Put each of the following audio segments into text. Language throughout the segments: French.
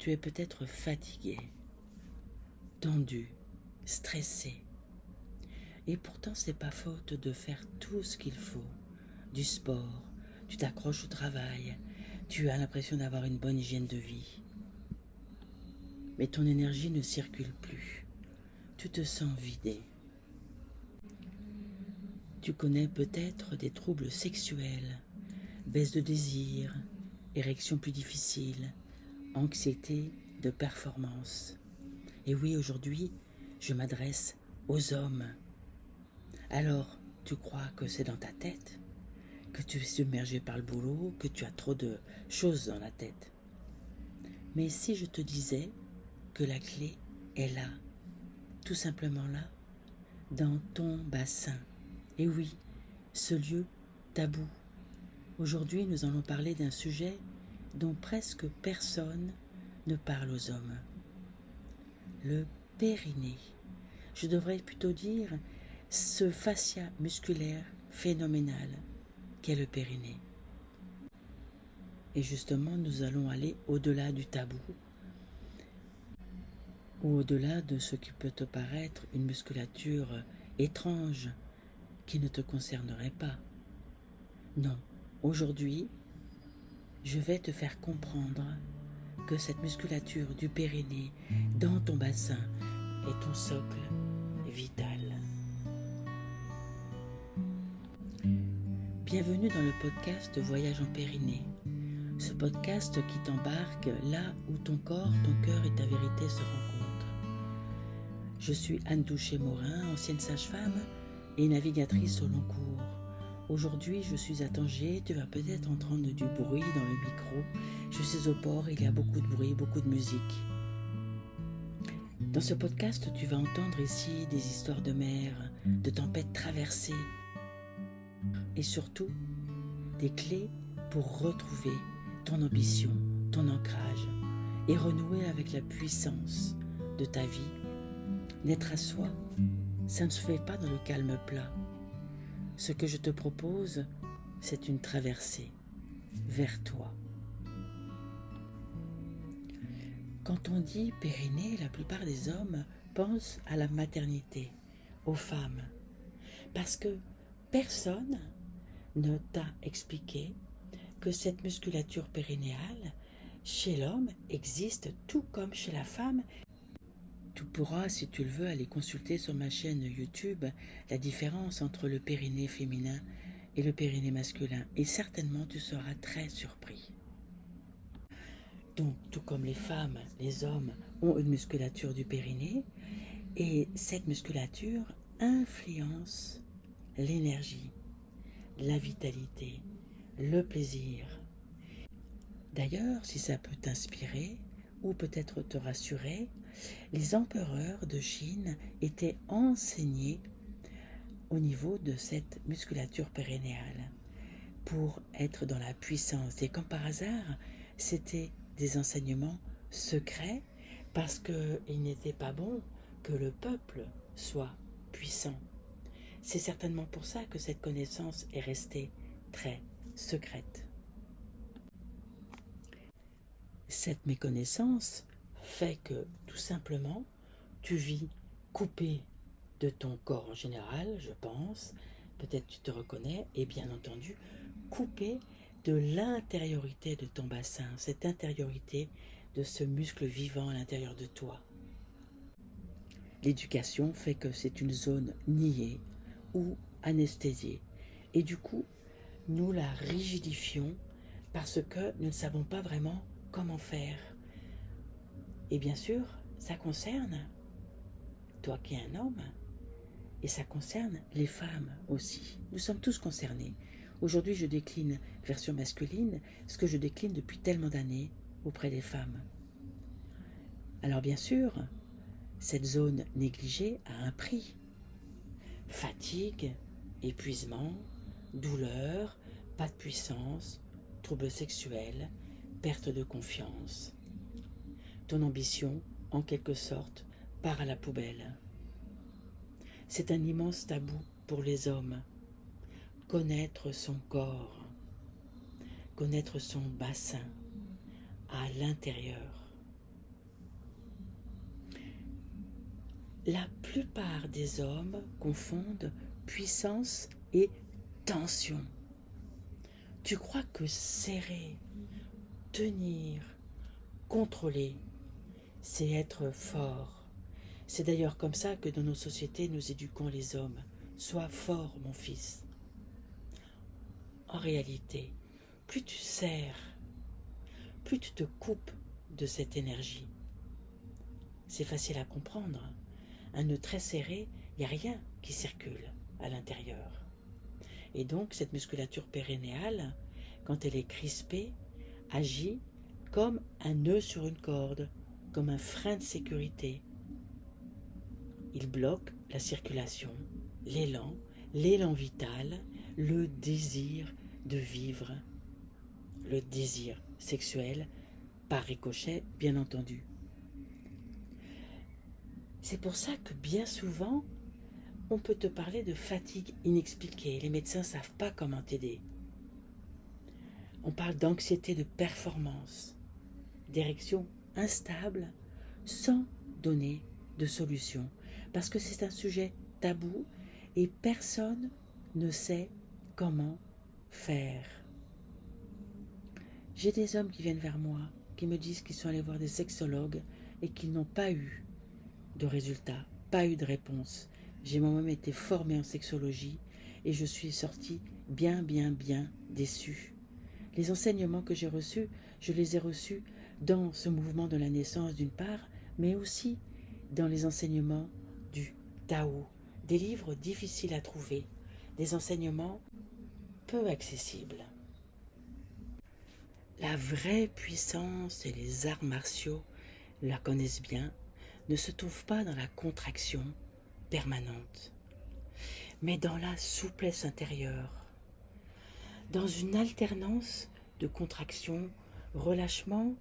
Tu es peut-être fatigué, tendu, stressé. Et pourtant, ce n'est pas faute de faire tout ce qu'il faut. Du sport, tu t'accroches au travail, tu as l'impression d'avoir une bonne hygiène de vie. Mais ton énergie ne circule plus. Tu te sens vidé. Tu connais peut-être des troubles sexuels, baisse de désir, érection plus difficile, anxiété de performance. Et oui, aujourd'hui, je m'adresse aux hommes. Alors, tu crois que c'est dans ta tête, que tu es submergé par le boulot, que tu as trop de choses dans la tête. Mais si je te disais que la clé est là, tout simplement là, dans ton bassin. Et oui, ce lieu tabou. Aujourd'hui, nous allons parler d'un sujet dont presque personne ne parle aux hommes. Le périnée. Je devrais plutôt dire ce fascia musculaire phénoménal qu'est le périnée. Et justement, nous allons aller au-delà du tabou, ou au-delà de ce qui peut te paraître une musculature étrange qui ne te concernerait pas. Non, aujourd'hui, je vais te faire comprendre que cette musculature du périnée dans ton bassin est ton socle vital. Bienvenue dans le podcast Voyage en Périnée. Ce podcast qui t'embarque là où ton corps, ton cœur et ta vérité se rencontrent. Je suis Anne Touché-Morin, ancienne sage-femme et navigatrice au long cours. Aujourd'hui, je suis à Tanger, tu vas peut-être entendre du bruit dans le micro. Je suis au port, il y a beaucoup de bruit, beaucoup de musique. Dans ce podcast, tu vas entendre ici des histoires de mer, de tempêtes traversées et surtout des clés pour retrouver ton ambition, ton ancrage et renouer avec la puissance de ta vie. D'être à soi, ça ne se fait pas dans le calme plat. Ce que je te propose, c'est une traversée vers toi. Quand on dit périnée, la plupart des hommes pensent à la maternité, aux femmes, parce que personne ne t'a expliqué que cette musculature périnéale, chez l'homme, existe tout comme chez la femme. Tu pourras, si tu le veux, aller consulter sur ma chaîne YouTube la différence entre le périnée féminin et le périnée masculin. Et certainement, tu seras très surpris. Donc, tout comme les femmes, les hommes ont une musculature du périnée. Et cette musculature influence l'énergie, la vitalité, le plaisir. D'ailleurs, si ça peut t'inspirer ou peut-être te rassurer, les empereurs de Chine étaient enseignés au niveau de cette musculature périnéale pour être dans la puissance. Et comme par hasard, c'était des enseignements secrets parce qu'il n'était pas bon que le peuple soit puissant. C'est certainement pour ça que cette connaissance est restée très secrète. Cette méconnaissance fait que, tout simplement, tu vis coupé de ton corps en général, je pense, peut-être tu te reconnais, et bien entendu, coupé de l'intériorité de ton bassin, cette intériorité de ce muscle vivant à l'intérieur de toi. L'éducation fait que c'est une zone niée ou anesthésiée, et du coup, nous la rigidifions parce que nous ne savons pas vraiment comment faire. Et bien sûr, ça concerne toi qui es un homme, et ça concerne les femmes aussi. Nous sommes tous concernés. Aujourd'hui, je décline version masculine, ce que je décline depuis tellement d'années auprès des femmes. Alors bien sûr, cette zone négligée a un prix. Fatigue, épuisement, douleur, pas de puissance, troubles sexuels, perte de confiance. Ton ambition, en quelque sorte, part à la poubelle. C'est un immense tabou pour les hommes. Connaître son corps, connaître son bassin à l'intérieur. La plupart des hommes confondent puissance et tension. Tu crois que serrer, tenir, contrôler, c'est être fort. C'est d'ailleurs comme ça que dans nos sociétés nous éduquons les hommes. Sois fort, mon fils. En réalité, plus tu serres, plus tu te coupes de cette énergie. C'est facile à comprendre. Un nœud très serré, il n'y a rien qui circule à l'intérieur. Et donc, cette musculature périnéale, quand elle est crispée, agit comme un nœud sur une corde, comme un frein de sécurité. Il bloque la circulation, l'élan vital, le désir de vivre, le désir sexuel, par ricochet, bien entendu. C'est pour ça que bien souvent, on peut te parler de fatigue inexpliquée. Les médecins ne savent pas comment t'aider. On parle d'anxiété de performance, d'érection instable, sans donner de solution. Parce que c'est un sujet tabou et personne ne sait comment faire. J'ai des hommes qui viennent vers moi, qui me disent qu'ils sont allés voir des sexologues et qu'ils n'ont pas eu de résultats, pas eu de réponse. J'ai moi-même été formée en sexologie et je suis sortie bien déçue. Les enseignements que j'ai reçus, je les ai reçus dans ce mouvement de la naissance d'une part, mais aussi dans les enseignements du Tao, des livres difficiles à trouver, des enseignements peu accessibles. La vraie puissance et les arts martiaux la connaissent bien, ne se trouve pas dans la contraction permanente, mais dans la souplesse intérieure, dans une alternance de contraction, relâchement,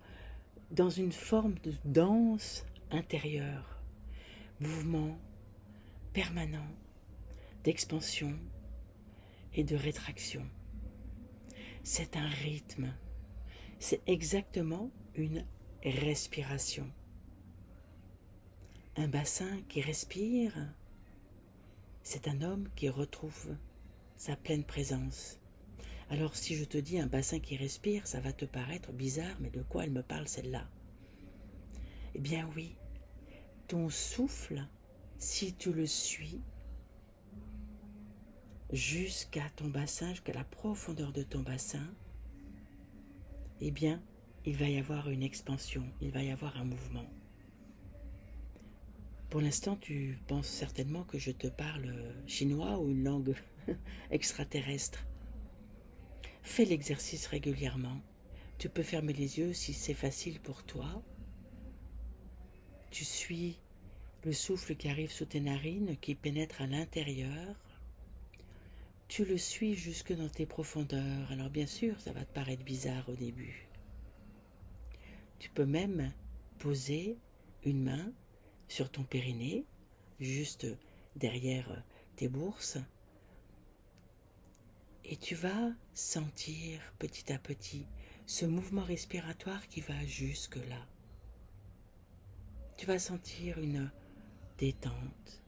dans une forme de danse intérieure, mouvement permanent d'expansion et de rétraction. C'est un rythme, c'est exactement une respiration. Un bassin qui respire, c'est un homme qui retrouve sa pleine présence. Alors si je te dis un bassin qui respire, ça va te paraître bizarre, mais de quoi elle me parle celle-là? Eh bien oui, ton souffle, si tu le suis jusqu'à ton bassin, jusqu'à la profondeur de ton bassin, eh bien, il va y avoir une expansion, il va y avoir un mouvement. Pour l'instant, tu penses certainement que je te parle chinois ou une langue extraterrestre. Fais l'exercice régulièrement. Tu peux fermer les yeux si c'est facile pour toi. Tu suis le souffle qui arrive sous tes narines, qui pénètre à l'intérieur. Tu le suis jusque dans tes profondeurs. Alors bien sûr, ça va te paraître bizarre au début. Tu peux même poser une main sur ton périnée, juste derrière tes bourses, et tu vas sentir petit à petit ce mouvement respiratoire qui va jusque là. Tu vas sentir une détente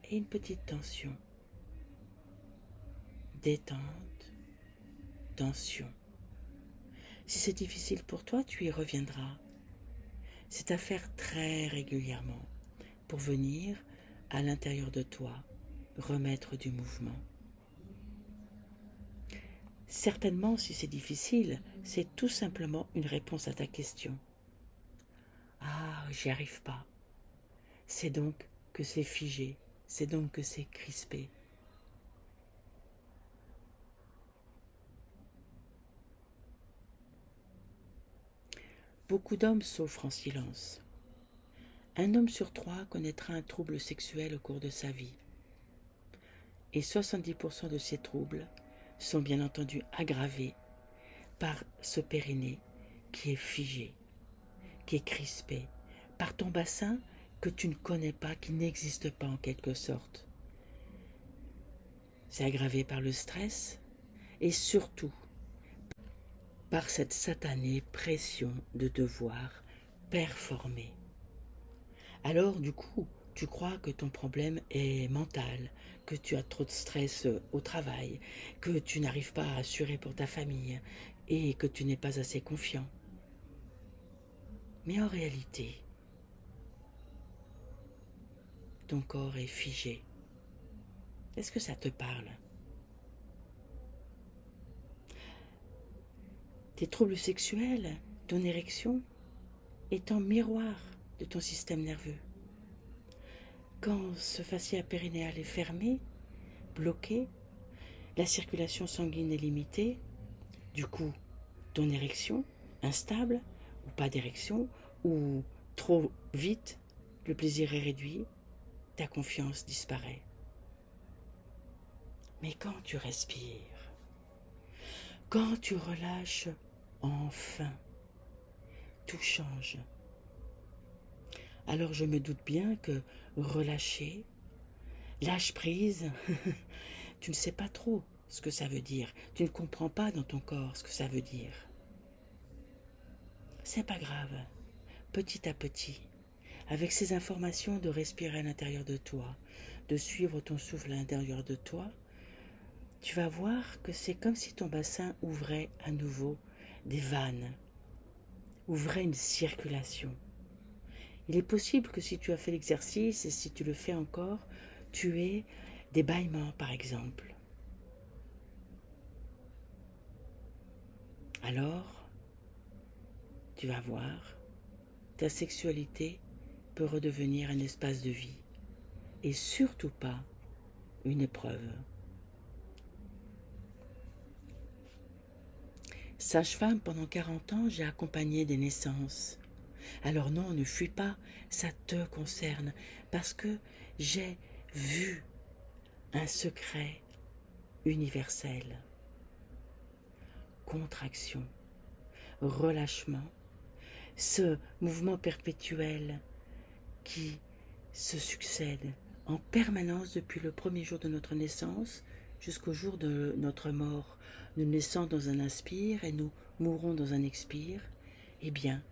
et une petite tension. Détente, tension. Si c'est difficile pour toi, tu y reviendras. C'est à faire très régulièrement pour venir à l'intérieur de toi remettre du mouvement. Certainement, si c'est difficile, c'est tout simplement une réponse à ta question. Ah, j'y arrive pas. C'est donc que c'est figé, c'est donc que c'est crispé. Beaucoup d'hommes souffrent en silence. Un homme sur 3 connaîtra un trouble sexuel au cours de sa vie. Et 70% de ces troubles sont bien entendu aggravés par ce périnée qui est figé, qui est crispé, par ton bassin que tu ne connais pas, qui n'existe pas en quelque sorte. C'est aggravé par le stress et surtout par cette satanée pression de devoir performer. Alors du coup, Tu crois que ton problème est mental, que tu as trop de stress au travail, que tu n'arrives pas à assurer pour ta famille et que tu n'es pas assez confiant. Mais en réalité, ton corps est figé. Est-ce que ça te parle? Tes troubles sexuels, ton érection, est en miroir de ton système nerveux. Quand ce fascia périnéal est fermé, bloqué, la circulation sanguine est limitée, du coup, ton érection, instable, ou pas d'érection, ou trop vite, le plaisir est réduit, ta confiance disparaît. Mais quand tu respires, quand tu relâches enfin, tout change. Alors je me doute bien que relâcher, lâche prise, tu ne sais pas trop ce que ça veut dire. Tu ne comprends pas dans ton corps ce que ça veut dire. C'est pas grave. Petit à petit, avec ces informations de respirer à l'intérieur de toi, de suivre ton souffle à l'intérieur de toi, tu vas voir que c'est comme si ton bassin ouvrait à nouveau des vannes, ouvrait une circulation. Il est possible que si tu as fait l'exercice et si tu le fais encore, tu aies des bâillements par exemple. Alors, tu vas voir, ta sexualité peut redevenir un espace de vie et surtout pas une épreuve. Sage-femme, pendant 40 ans, j'ai accompagné des naissances. Alors non, ne fuis pas, ça te concerne, parce que j'ai vu un secret universel. Contraction, relâchement, ce mouvement perpétuel qui se succède en permanence depuis le premier jour de notre naissance jusqu'au jour de notre mort. Nous naissons dans un inspire et nous mourrons dans un expire. Eh bien,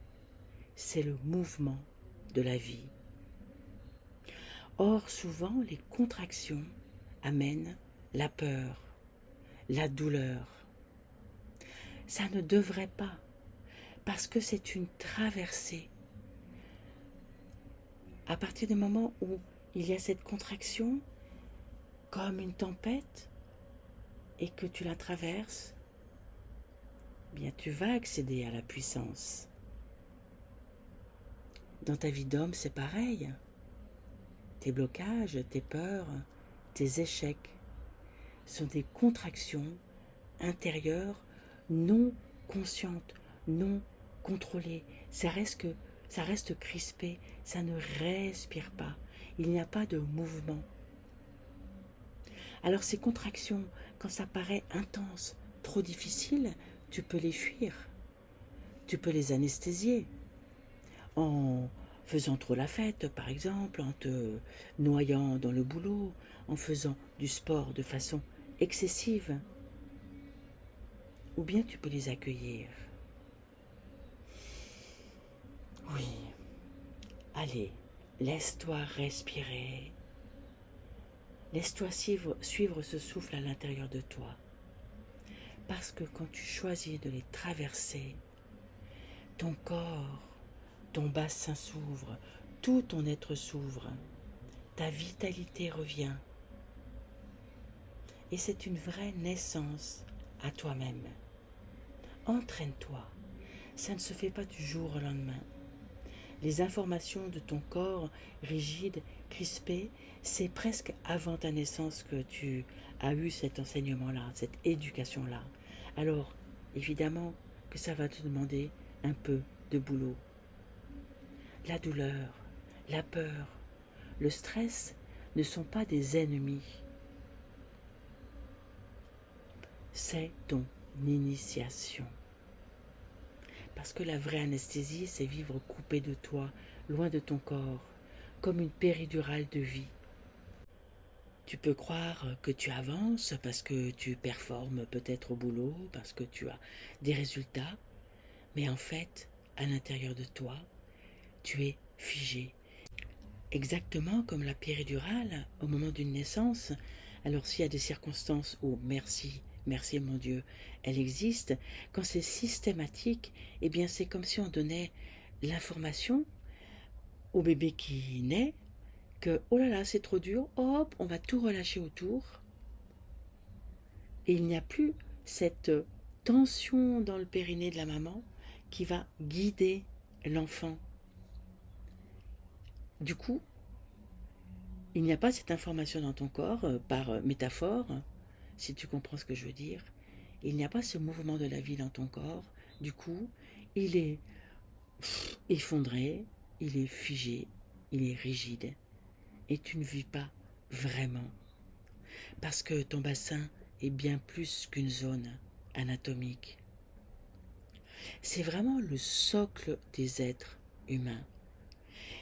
c'est le mouvement de la vie. Or, souvent, les contractions amènent la peur, la douleur. Ça ne devrait pas, parce que c'est une traversée. À partir du moment où il y a cette contraction, comme une tempête, et que tu la traverses, bien tu vas accéder à la puissance. Dans ta vie d'homme, c'est pareil. Tes blocages, tes peurs, tes échecs sont des contractions intérieures non conscientes, non contrôlées. Ça reste crispé, ça ne respire pas. Il n'y a pas de mouvement. Alors ces contractions, quand ça paraît intense, trop difficile, tu peux les fuir. Tu peux les anesthésier en faisant trop la fête, par exemple, en te noyant dans le boulot, en faisant du sport de façon excessive. Ou bien tu peux les accueillir. Oui, allez, laisse-toi respirer. Laisse-toi suivre ce souffle à l'intérieur de toi. Parce que quand tu choisis de les traverser, ton corps, ton bassin s'ouvre, tout ton être s'ouvre, ta vitalité revient. Et c'est une vraie naissance à toi-même. Entraîne-toi, ça ne se fait pas du jour au lendemain. Les informations de ton corps rigide, crispé, c'est presque avant ta naissance que tu as eu cet enseignement-là, cette éducation-là. Alors, évidemment que ça va te demander un peu de boulot. La douleur, la peur, le stress ne sont pas des ennemis. C'est ton initiation. Parce que la vraie anesthésie, c'est vivre coupé de toi, loin de ton corps, comme une péridurale de vie. Tu peux croire que tu avances parce que tu performes peut-être au boulot, parce que tu as des résultats, mais en fait, à l'intérieur de toi, tu es figé. exactement comme la péridurale au moment d'une naissance. Alors s'il y a des circonstances où, merci mon Dieu, elle existe, quand c'est systématique, eh bien c'est comme si on donnait l'information au bébé qui naît que oh là là c'est trop dur, hop, on va tout relâcher autour. Et il n'y a plus cette tension dans le périnée de la maman qui va guider l'enfant. Du coup, il n'y a pas cette information dans ton corps, par métaphore, si tu comprends ce que je veux dire. Il n'y a pas ce mouvement de la vie dans ton corps. Du coup, il est effondré, il est figé, il est rigide. Et tu ne vis pas vraiment. Parce que ton bassin est bien plus qu'une zone anatomique. C'est vraiment le socle des êtres humains.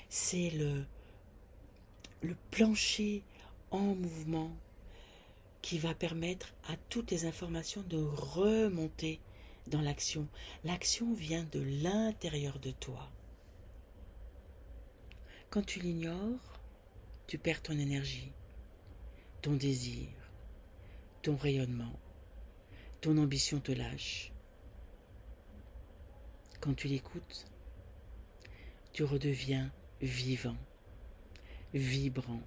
C'est le plancher en mouvement qui va permettre à toutes les informations de remonter dans l'action. L'action vient de l'intérieur de toi. Quand tu l'ignores, tu perds ton énergie, ton désir, ton rayonnement, ton ambition te lâche. Quand tu l'écoutes, tu redeviens vivant, vibrant.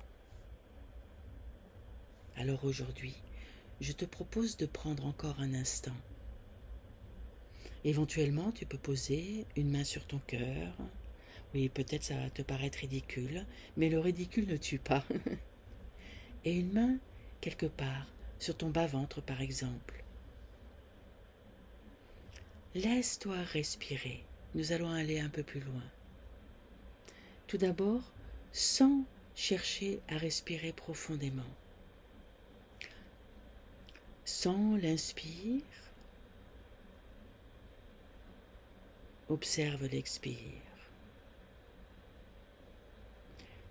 Alors aujourd'hui, je te propose de prendre encore un instant. Éventuellement, tu peux poser une main sur ton cœur. Oui, peut-être ça va te paraître ridicule, mais le ridicule ne tue pas. Et une main quelque part, sur ton bas-ventre par exemple. Laisse-toi respirer. Nous allons aller un peu plus loin. Tout d'abord, sans chercher à respirer profondément. Sans l'inspire, observe l'expire.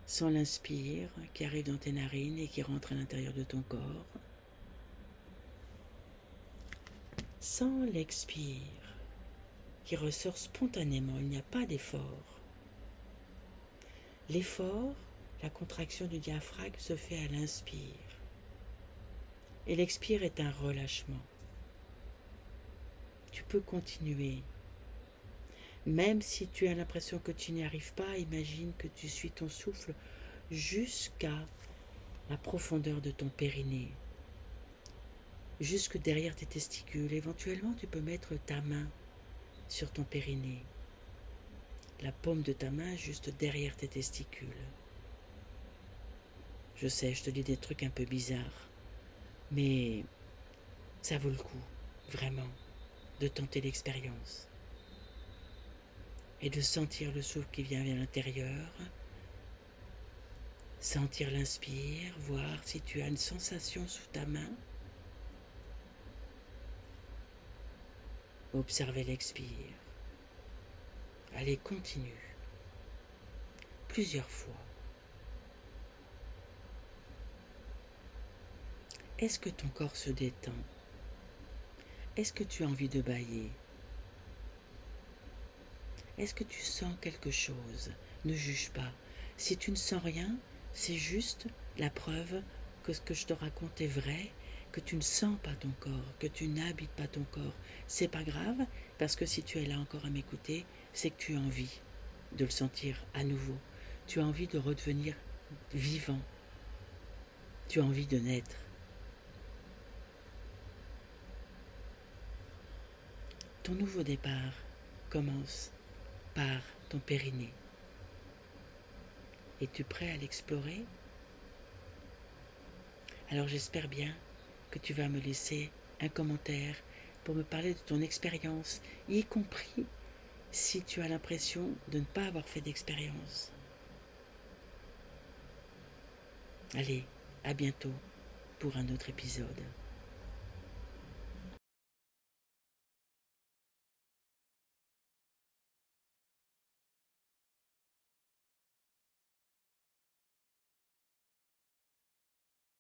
Sans l'inspire qui arrive dans tes narines et qui rentre à l'intérieur de ton corps. Sans l'expire qui ressort spontanément, il n'y a pas d'effort. L'effort, la contraction du diaphragme se fait à l'inspire. Et l'expire est un relâchement. Tu peux continuer. Même si tu as l'impression que tu n'y arrives pas, imagine que tu suis ton souffle jusqu'à la profondeur de ton périnée, jusque derrière tes testicules. Éventuellement, tu peux mettre ta main sur ton périnée, la paume de ta main juste derrière tes testicules. Je sais, je te dis des trucs un peu bizarres, mais ça vaut le coup, vraiment, de tenter l'expérience. Et de sentir le souffle qui vient vers l'intérieur, sentir l'inspire, voir si tu as une sensation sous ta main, observer l'expire. Allez, continue, plusieurs fois. Est-ce que ton corps se détend? Est-ce que tu as envie de bâiller? Est-ce que tu sens quelque chose? Ne juge pas. Si tu ne sens rien, c'est juste la preuve que ce que je te raconte est vrai, que tu ne sens pas ton corps, que tu n'habites pas ton corps. C'est pas grave, parce que si tu es là encore à m'écouter, c'est que tu as envie de le sentir à nouveau. Tu as envie de redevenir vivant. Tu as envie de naître. Ton nouveau départ commence par ton périnée. Es-tu prêt à l'explorer? Alors j'espère bien que tu vas me laisser un commentaire pour me parler de ton expérience, y compris si tu as l'impression de ne pas avoir fait d'expérience. Allez, à bientôt pour un autre épisode.